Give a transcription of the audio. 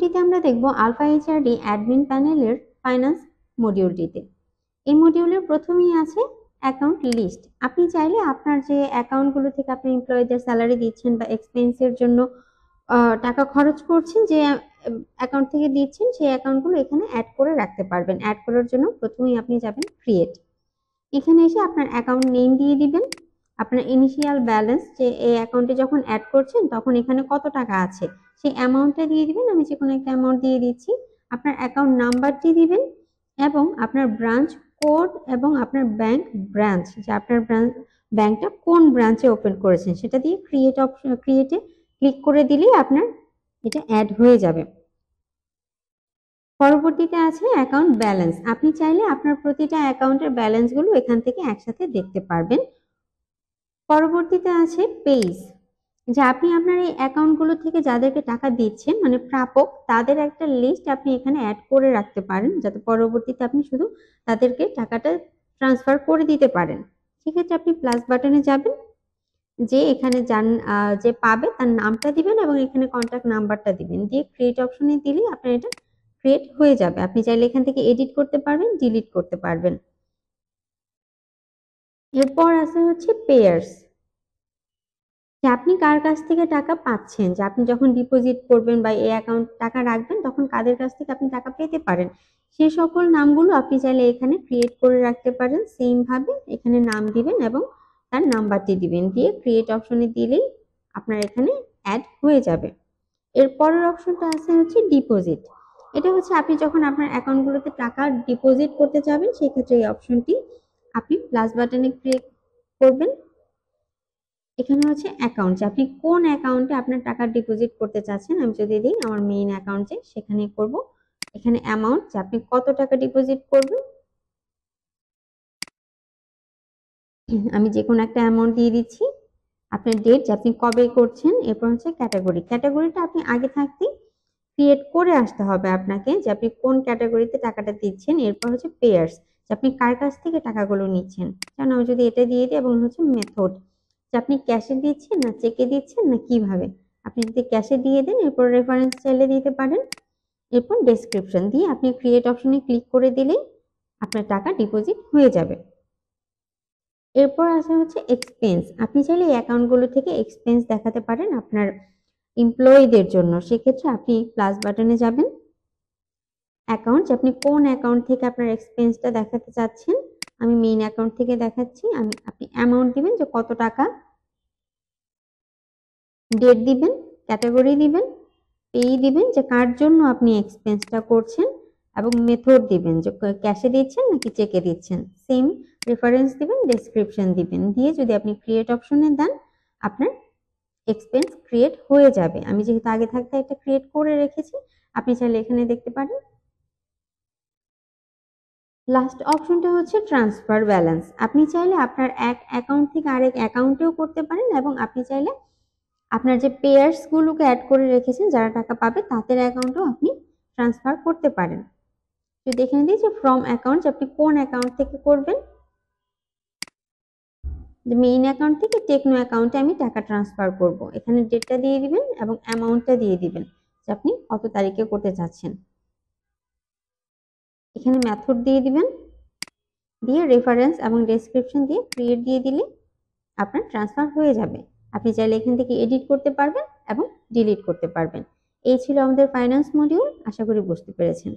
ভিডিওটিতে আমরা দেখব আলফা এইচআরডি অ্যাডমিন প্যানেলের ফাইন্যান্স মডিউলটিতে। এই মডিউলের প্রথমেই আছে অ্যাকাউন্ট লিস্ট। আপনি চাইলে আপনার যে অ্যাকাউন্টগুলো থেকে আপনি এমপ্লয়ীদের স্যালারি দিচ্ছেন বা এক্সপেন্সের জন্য টাকা খরচ করছেন, যে অ্যাকাউন্ট থেকে দিচ্ছেন, সেই অ্যাকাউন্টগুলো এখানে অ্যাড করে রাখতে পারবেন। অ্যাড করার জন্য প্রথমেই আপনি যাবেন ক্রিয়েট। এখানে এসে আপনার অ্যাকাউন্ট নেম দিয়ে দিবেন, আপনার ইনিশিয়াল ব্যালেন্স, যে এই অ্যাকাউন্টে যখন অ্যাড করছেন তখন এখানে কত টাকা আছে সেই অ্যামাউন্টটা দিয়ে দিবেন। আমি যে কোনো একটা অ্যামাউন্ট দিয়ে দিচ্ছি। আপনার অ্যাকাউন্ট নাম্বারটি দিবেন এবং আপনার ব্রাঞ্চ কোড এবং আপনার ব্যাংক ব্রাঞ্চ, যে আপনার ব্যাংকটা কোন ব্রাঞ্চে ওপেন করেছেন সেটা দিয়ে ক্রিয়েটে ক্লিক করে দিলেই আপনার এটা অ্যাড হয়ে যাবে। পরবর্তীতে আছে অ্যাকাউন্ট ব্যালেন্স। আপনি চাইলে আপনার প্রতিটা অ্যাকাউন্টের ব্যালেন্সগুলো এখান থেকে একসাথে দেখতে পারবেন। পরবর্তীতে আছে পেজ, যে আপনি আপনার এই অ্যাকাউন্টগুলো থেকে যাদেরকে টাকা দিচ্ছেন, মানে প্রাপক, তাদের একটা লিস্ট আপনি এখানে অ্যাড করে রাখতে পারেন, যাতে পরবর্তীতে আপনি শুধু তাদেরকে টাকাটা ট্রান্সফার করে দিতে পারেন। সেক্ষেত্রে আপনি প্লাস বাটনে যাবেন, যে এখানে যে পাবে তার নামটা দিবেন এবং এখানে কন্ট্যাক্ট নাম্বারটা দিবেন, দিয়ে ক্রিয়েট অপশনে দিলেই আপনার এটা ক্রিয়েট হয়ে যাবে। আপনি চাইলে এখান থেকে এডিট করতে পারবেন, ডিলিট করতে পারবেন। এরপর আছে হচ্ছে পেয়ার্স, যে আপনি কার কাছ থেকে টাকা পাচ্ছেন, যে আপনি যখন ডিপোজিট করবেন বা এই অ্যাকাউন্ট টাকা রাখবেন তখন কাদের কাছ থেকে আপনি টাকা পেতে পারেন, সেই সকল নামগুলো আপনি চাইলে এখানে ক্রিয়েট করে রাখতে পারেন। সেম ভাবে এখানে নাম দিবেন এবং তার নাম্বারটি দিবেন, দিয়ে ক্রিয়েট অপশনে দিলেই আপনার এখানে অ্যাড হয়ে যাবে। এর পরের অপশনটা আছে হচ্ছে ডিপোজিট। এটা হচ্ছে আপনি যখন আপনার অ্যাকাউন্টগুলোতে টাকা ডিপোজিট করতে যাবেন, সেক্ষেত্রে এই অপশনটি আপনি প্লাস বাটনে ক্লিক করবেন। এখানে হচ্ছে অ্যাকাউন্ট, যে আপনি কোন অ্যাকাউন্টে আপনার টাকা ডিপোজিট করতে চাচ্ছেন। আমি যদি দিই আমার মেইন অ্যাকাউন্টে, সেখানে করব। এখানে অ্যামাউন্ট, যে আপনি কত টাকা ডিপোজিট করবেন, আমি যে কোনো একটা অ্যামাউন্ট দিয়ে দিচ্ছি। আপনার ডেট, যে আপনি কবে করছেন। এরপর হচ্ছে ক্যাটাগরি। ক্যাটাগরিটা আপনি আগে থাকতেই ক্রিয়েট করে আসতে হবে আপনাকে, যে আপনি কোন ক্যাটাগরিতে টাকাটা দিচ্ছেন। এরপর হচ্ছে পেয়ার্স, যে আপনি কার কাছ থেকে টাকাগুলো নিচ্ছেন। কারণ আমি যদি এটা দিয়ে দিই, এবং হচ্ছে মেথড, যে আপনি ক্যাশে দিচ্ছেন না চেকে দিচ্ছেন না কিভাবে। আপনি যদি ক্যাশে দিয়ে দেন, এরপর রেফারেন্স চাইলে দিতে পারেন। এরপর ডেসক্রিপশন দিয়ে আপনি ক্রিয়েট অপশনে ক্লিক করে দিলেই আপনার টাকা ডিপোজিট হয়ে যাবে। এরপর আসা হচ্ছে এক্সপেন্স। আপনি চাইলে এই অ্যাকাউন্টগুলো থেকে এক্সপেন্স দেখাতে পারেন আপনার এমপ্লয়ীদের জন্য। সেক্ষেত্রে আপনি প্লাস বাটনে যাবেন, অ্যাকাউন্ট, আপনি কোন অ্যাকাউন্ট থেকে আপনার এক্সপেন্সটা দেখাতে চাচ্ছেন। আমি মেইন অ্যাকাউন্ট থেকে দেখাচ্ছি। আপনি অ্যামাউন্ট দিবেন, যে কত টাকা, ডেট দিবেন, ক্যাটাগরি দিবেন, পেই দিবেন, যে কার জন্য আপনি এক্সপেন্সটা করছেন, এবং মেথড দিবেন, যে ক্যাশে দিচ্ছেন নাকি চেকে দিচ্ছেন। সেম রেফারেন্স দিবেন, ডেসক্রিপশন দিবেন, দিয়ে যদি আপনি ক্রিয়েট অপশনে দেন, আপনার এক্সপেন্স ক্রিয়েট হয়ে যাবে। আমি যেহেতু আগে থাকতে একটা ক্রিয়েট করে রেখেছি, আপনি চাইলে এখানে দেখতে পারেন। লাস্ট অপশনটা হচ্ছে ট্রান্সফার ব্যালেন্স। আপনি চাইলে আপনার এক অ্যাকাউন্ট থেকে আরেক অ্যাকাউন্টেও করতে পারেন, এবং আপনি চাইলে আপনার যে পেয়ার্স গুলোকে অ্যাড করে রেখেছেন, যারা টাকা পাবে তাদের অ্যাকাউন্টও আপনি ট্রান্সফার করতে পারেন। যদি এখানে দিই যে ফ্রম অ্যাকাউন্ট, আপনি কোন অ্যাকাউন্ট থেকে করবেন, যে মেইন অ্যাকাউন্ট থেকে টেকনো অ্যাকাউন্টে আমি টাকা ট্রান্সফার করব। এখানে ডেটটা দিয়ে দিবেন এবং অ্যামাউন্টটা দিয়ে দিবেন, যে আপনি কত তারিখে করতে চাচ্ছেন। এখানে মেথড দিয়ে দিবেন, দিয়ে রেফারেন্স এবং ডেসক্রিপশন দিয়ে ক্রিয়েট দিয়ে দিলে আপনার ট্রান্সফার হয়ে যাবে। আপনি চাইলে এখান থেকে এডিট করতে পারবেন এবং ডিলিট করতে পারবেন। এই ছিল আমাদের ফাইন্যান্স মডিউল। আশা করি বুঝতে পেরেছেন।